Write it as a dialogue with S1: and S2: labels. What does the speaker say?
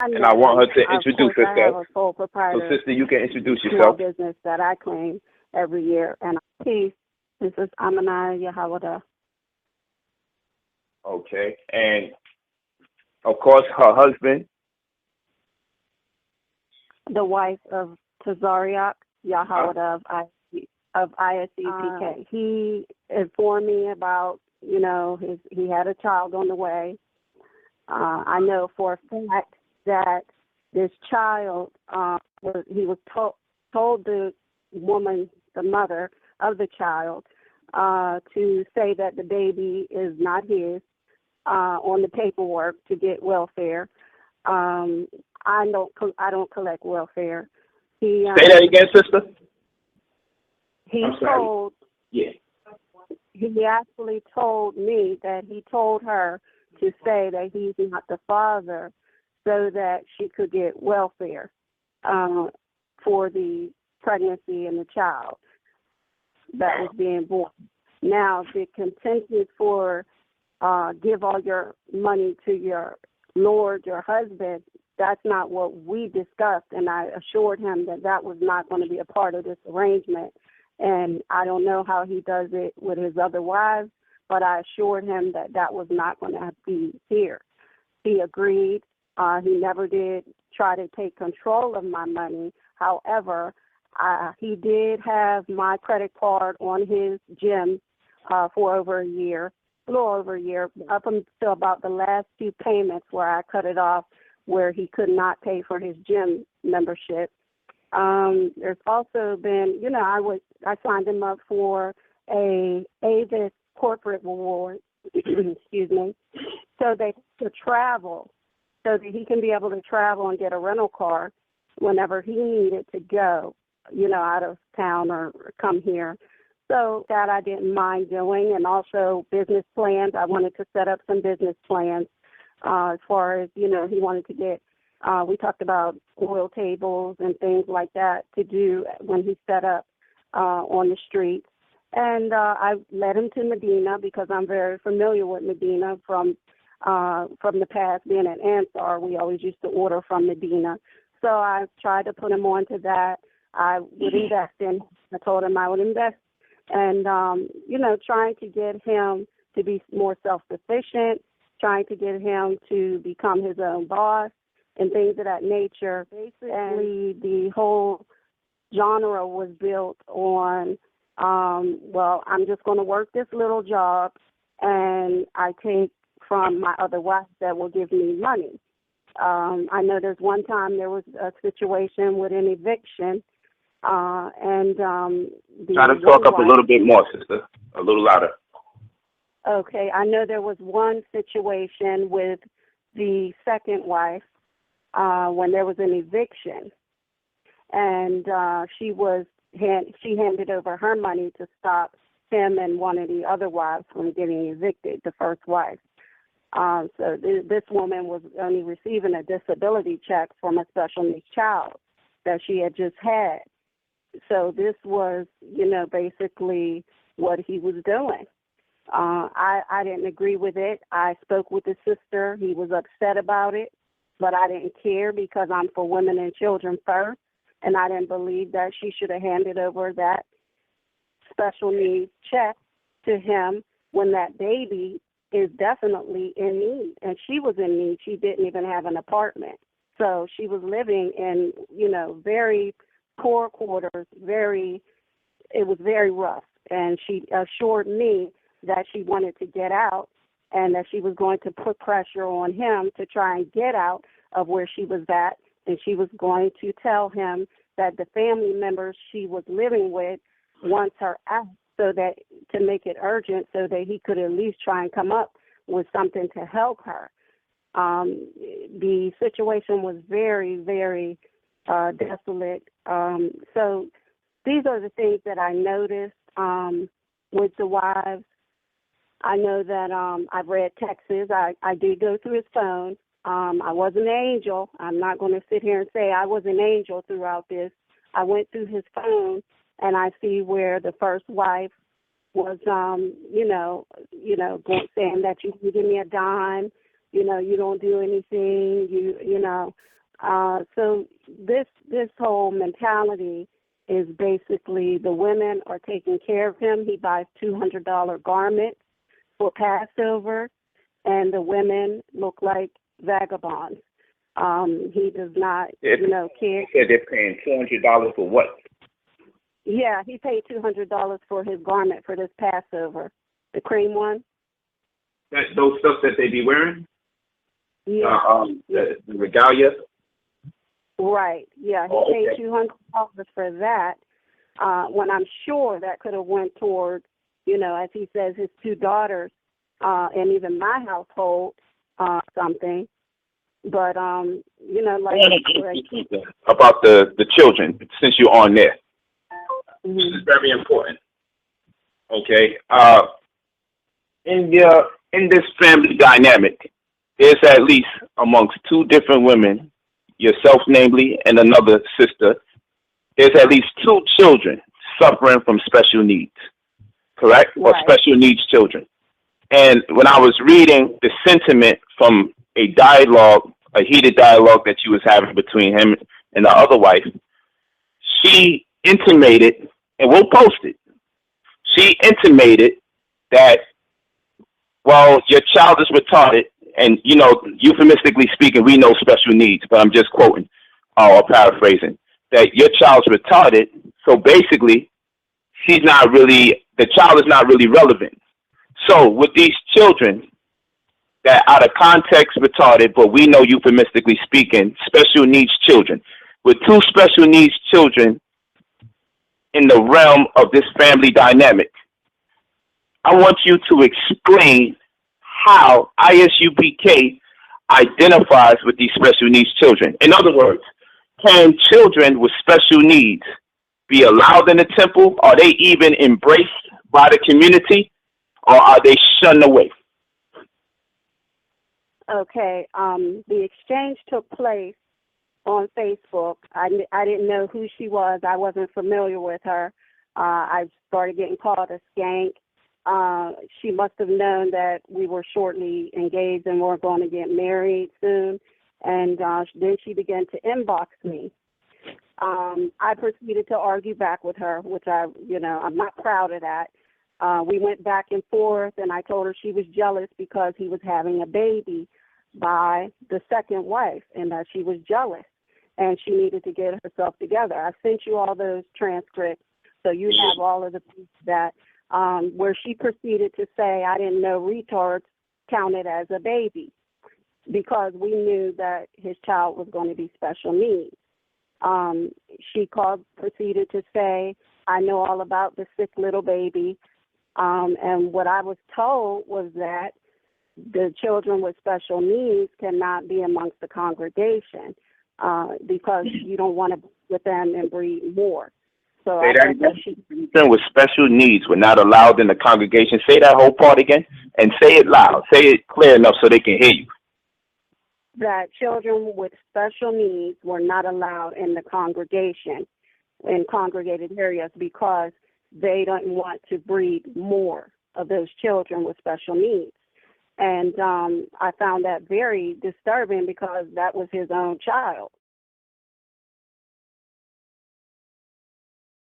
S1: and I want her to
S2: Of
S1: introduce
S2: course, I have
S1: herself.
S2: a sole
S1: So,
S2: proprietor
S1: sister, you can introduce
S2: small
S1: yourself.
S2: business that I claim every year. And peace. This is Amana Yahawada.
S1: Okay, and of course, her husband.
S2: The wife of Tazariwack Yahawada of ISUPK. He informed me about, he had a child on the way. I know for a fact that this child, he was told the woman, the mother of the child, to say that the baby is not his on the paperwork to get welfare. I don't collect welfare.
S1: Say that again, sister.
S2: He told.
S1: Yeah.
S2: He actually told me that he told her to say that he's not the father, so that she could get welfare for the pregnancy and the child that was being born. Now, the contingent for give all your money to your Lord, your husband, that's not what we discussed, and I assured him that that was not going to be a part of this arrangement. And I don't know how he does it with his other wives, but I assured him that that was not going to be here. He agreed. He never did try to take control of my money. However, he did have my credit card on his gym for over a year, a little over a year, up until about the last few payments where I cut it off, where he could not pay for his gym membership. There's also been, I signed him up for a Avis corporate reward, excuse me, so they could travel, so that he can be able to travel and get a rental car whenever he needed to go, out of town or come here. So that I didn't mind doing, and also business plans. I wanted to set up some business plans as far as, he wanted to get, we talked about oil tables and things like that to do when he set up on the streets. And I led him to Medina because I'm very familiar with Medina from the past. Being at Ansar, we always used to order from Medina. So I tried to put him onto that. I would invest in. I told him I would invest. And, trying to get him to be more self-sufficient, trying to get him to become his own boss and things of that nature. Basically, the whole genre was built on, I'm just going to work this little job and I take from my other wife that will give me money. I know there's one time there was a situation with an eviction. Try
S1: to talk up a little bit more, sister. A little louder.
S2: Okay. I know there was one situation with the second wife when there was an eviction, and she handed over her money to stop him and one of the other wives from getting evicted, the first wife. So this woman was only receiving a disability check from a special needs child that she had just had. So this was, basically what he was doing. I didn't agree with it. I spoke with his sister. He was upset about it, but I didn't care because I'm for women and children first, and I didn't believe that she should have handed over that special needs check to him when that baby is definitely in need, and she was in need. She didn't even have an apartment. So she was living in, very poor quarters, it was very rough. And she assured me that she wanted to get out and that she was going to put pressure on him to try and get out of where she was at. And she was going to tell him that the family members she was living with wants her out, so that to make it urgent so that he could at least try and come up with something to help her. The situation was very, very desolate. So these are the things that I noticed with the wives. I know that I've read texts. I did go through his phone. I was an angel. I'm not going to sit here and say I was an angel throughout this. I went through his phone, and I see where the first wife was, saying that you can give me a dime you don't do anything, so this whole mentality is basically the women are taking care of him. He buys $200 garments for Passover, and the women look like vagabonds. He does not, care.
S1: You said they're paying $200 for what?
S2: Yeah, he paid $200 for his garment for this Passover, the cream one.
S1: Those stuff that they be wearing?
S2: Yeah.
S1: The regalia?
S2: Right. Yeah, he paid $200 for that. When I'm sure that could have went toward, as he says, his two daughters, and even my household, something. But
S1: about the children, since you're on there.
S2: Mm-hmm.
S1: This is very important. Okay. In this family dynamic, there's at least amongst two different women, yourself namely, and another sister, there's at least two children suffering from special needs, correct?
S2: Right.
S1: Or special needs children. And when I was reading the sentiment from a heated dialogue that you was having between him and the other wife, she intimated, and we'll post it, she intimated that, well, your child is retarded, and, euphemistically speaking, we know special needs, but I'm just quoting or paraphrasing, that your child's retarded, so basically, the child is not really relevant. So with these children that out of context retarded, but we know euphemistically speaking, special needs children, with two special needs children in the realm of this family dynamic, I want you to explain how ISUPK identifies with these special needs children. In other words, can children with special needs be allowed in the temple? Are they even embraced by the community, or are they shunned away?
S2: Okay. The exchange took place on Facebook. I didn't know who she was. I wasn't familiar with her. I started getting called a skank. She must have known that we were shortly engaged and we're going to get married soon. And then she began to inbox me. I proceeded to argue back with her, which I'm not proud of that. We went back and forth, and I told her she was jealous because he was having a baby by the second wife, and that she was jealous, and she needed to get herself together. I sent you all those transcripts, so you have all of the proof that where she proceeded to say, I didn't know retards counted as a baby, because we knew that his child was going to be special needs. She proceeded to say, I know all about the sick little baby. And what I was told was that the children with special needs cannot be amongst the congregation because you don't want to be with them and breed more. So
S1: children with special needs were not allowed in the congregation. Say that whole part again, and say it loud. Say it clear enough so they can hear you.
S2: That children with special needs were not allowed in the congregation, in congregated areas, because they don't want to breed more of those children with special needs. And I found that very disturbing because that was his own child.